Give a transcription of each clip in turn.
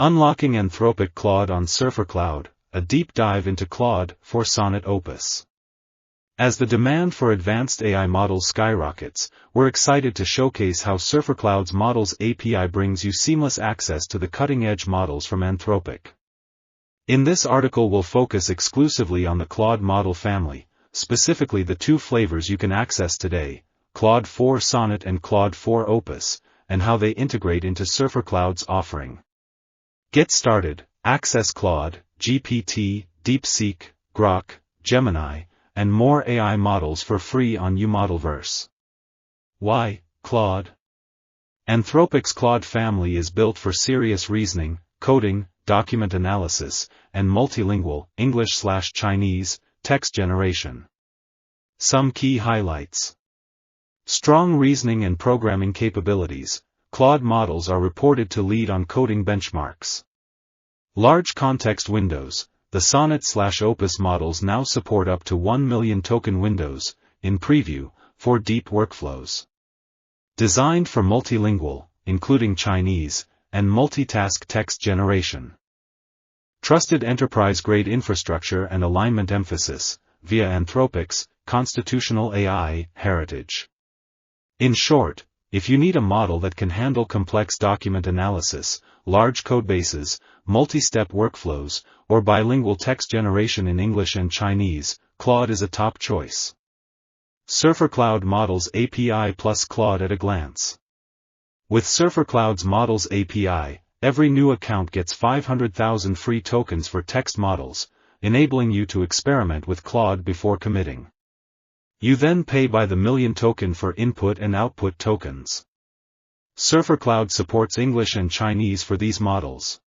Unlocking Anthropic Claude on SurferCloud, a deep dive into Claude-4 Sonnet Opus. As the demand for advanced AI models skyrockets, we're excited to showcase how SurferCloud's Models API brings you seamless access to the cutting-edge models from Anthropic. In this article we'll focus exclusively on the Claude model family, specifically the two flavors you can access today, Claude-4 Sonnet and Claude-4 Opus, and how they integrate into SurferCloud's offering. Get started, access Claude, GPT, DeepSeek, Grok, Gemini, and more AI models for free on uModelverse. Why, Claude? Anthropic's Claude family is built for serious reasoning, coding, document analysis, and multilingual English/Chinese text generation. Some key highlights. Strong reasoning and programming capabilities. Claude models are reported to lead on coding benchmarks. Large context windows. The Sonnet/Opus models now support up to 1 million token windows, in preview, for deep workflows. Designed for multilingual, including Chinese, and multitask text generation. Trusted enterprise-grade infrastructure and alignment emphasis, via Anthropic's constitutional AI heritage. In short, if you need a model that can handle complex document analysis, large codebases, multi-step workflows, or bilingual text generation in English and Chinese, Claude is a top choice. SurferCloud Models API plus Claude at a glance. With SurferCloud's Models API, every new account gets 500,000 free tokens for text models, enabling you to experiment with Claude before committing. You then pay by the million token for input and output tokens. SurferCloud supports English and Chinese for these models.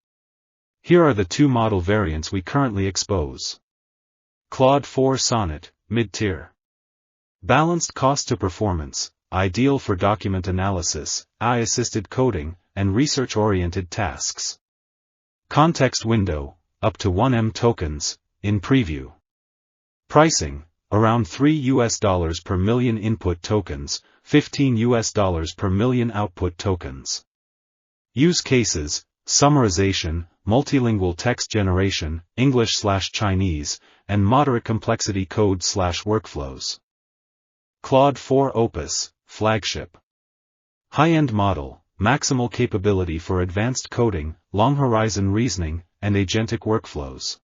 Here are the two model variants we currently expose. Claude-4 Sonnet, mid-tier. Balanced cost to performance, ideal for document analysis, AI-assisted coding, and research-oriented tasks. Context window, up to 1M tokens, in preview. Pricing, around $3 per million input tokens, $15 per million output tokens. Use cases, summarization, multilingual text generation, English/Chinese, and moderate complexity code/workflows. Claude-4 Opus, flagship. High-end model, maximal capability for advanced coding, long-horizon reasoning, and agentic workflows.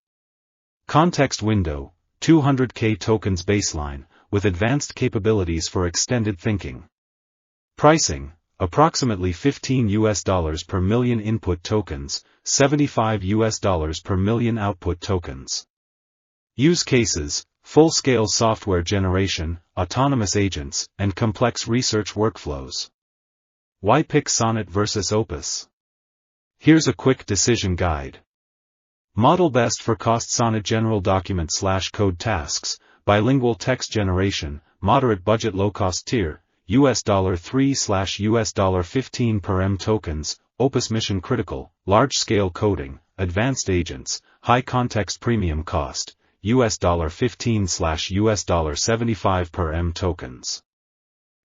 Context window, 200K tokens baseline, with advanced capabilities for extended thinking. Pricing, approximately $15 per million input tokens, $75 per million output tokens. Use cases, full-scale software generation, autonomous agents, and complex research workflows. Why pick Sonnet versus Opus? Here's a quick decision guide. Model best for cost. Sonnet general document/code tasks, bilingual text generation, moderate budget low-cost tier, $3/$15 per M tokens, Opus mission critical, large-scale coding, advanced agents, high context premium cost, $15/$75 per M tokens.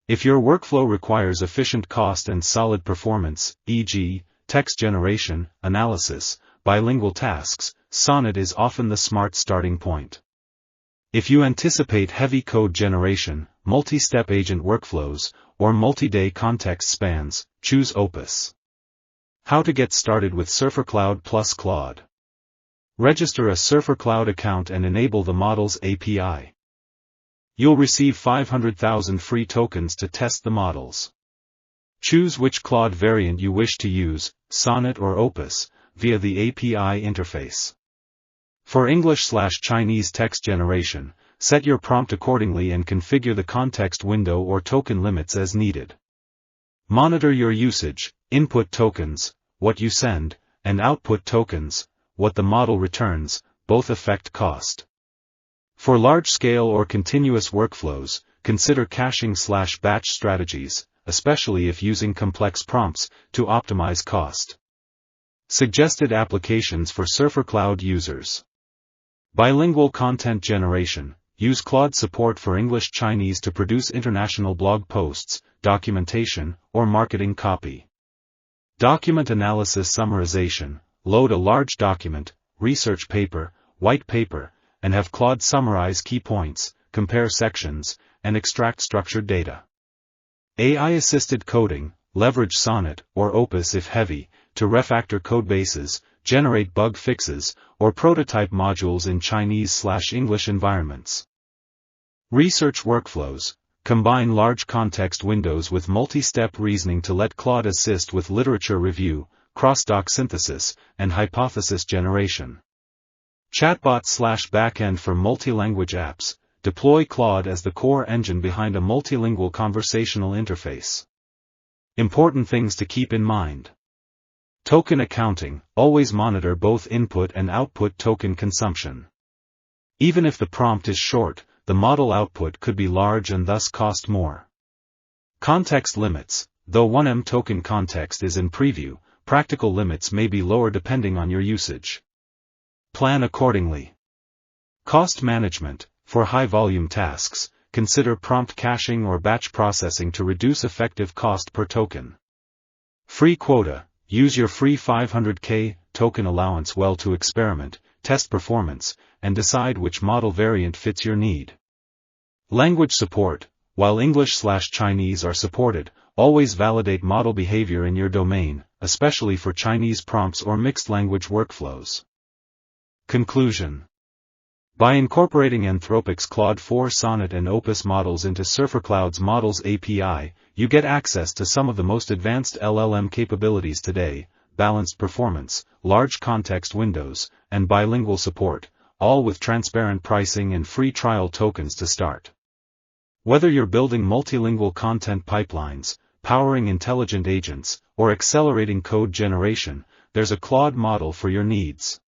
If your workflow requires efficient cost and solid performance, e.g., text generation, analysis, bilingual tasks, Sonnet is often the smart starting point. If you anticipate heavy code generation, multi-step agent workflows, or multi-day context spans, choose Opus. How to get started with SurferCloud plus Claude. Register a SurferCloud account and enable the Models API. You'll receive 500,000 free tokens to test the models. Choose which Claude variant you wish to use, Sonnet or Opus, via the API interface. For English/Chinese text generation, set your prompt accordingly and configure the context window or token limits as needed. Monitor your usage, input tokens, what you send, and output tokens, what the model returns, both affect cost. For large-scale or continuous workflows, consider caching/batch strategies, especially if using complex prompts, to optimize cost. Suggested applications for SurferCloud users. Bilingual content generation. Use Claude support for English-Chinese to produce international blog posts, documentation, or marketing copy. Document analysis summarization. load a large document, research paper, white paper, and have Claude summarize key points, compare sections, and extract structured data. AI-assisted coding, leverage Sonnet or Opus if heavy, to refactor codebases, generate bug fixes, or prototype modules in Chinese/English environments. Research workflows. Combine large context windows with multi-step reasoning to let Claude assist with literature review, cross-doc synthesis, and hypothesis generation. Chatbot/backend for multilanguage apps. Deploy Claude as the core engine behind a multilingual conversational interface. Important things to keep in mind. Token accounting. Always monitor both input and output token consumption. Even if the prompt is short, the model output could be large and thus cost more. Context limits. Though 1M token context is in preview, practical limits may be lower depending on your usage. Plan accordingly. Cost management. For high-volume tasks, consider prompt caching or batch processing to reduce effective cost per token. Free quota. Use your free 500K token allowance well to experiment, test performance, and decide which model variant fits your need. Language support. While English/Chinese are supported, always validate model behavior in your domain, especially for Chinese prompts or mixed language workflows. Conclusion. By incorporating Anthropic's Claude-4 Sonnet and Opus models into SurferCloud's Models API, you get access to some of the most advanced LLM capabilities today: balanced performance, large context windows, and bilingual support, all with transparent pricing and free trial tokens to start. Whether you're building multilingual content pipelines, powering intelligent agents, or accelerating code generation, there's a Claude model for your needs.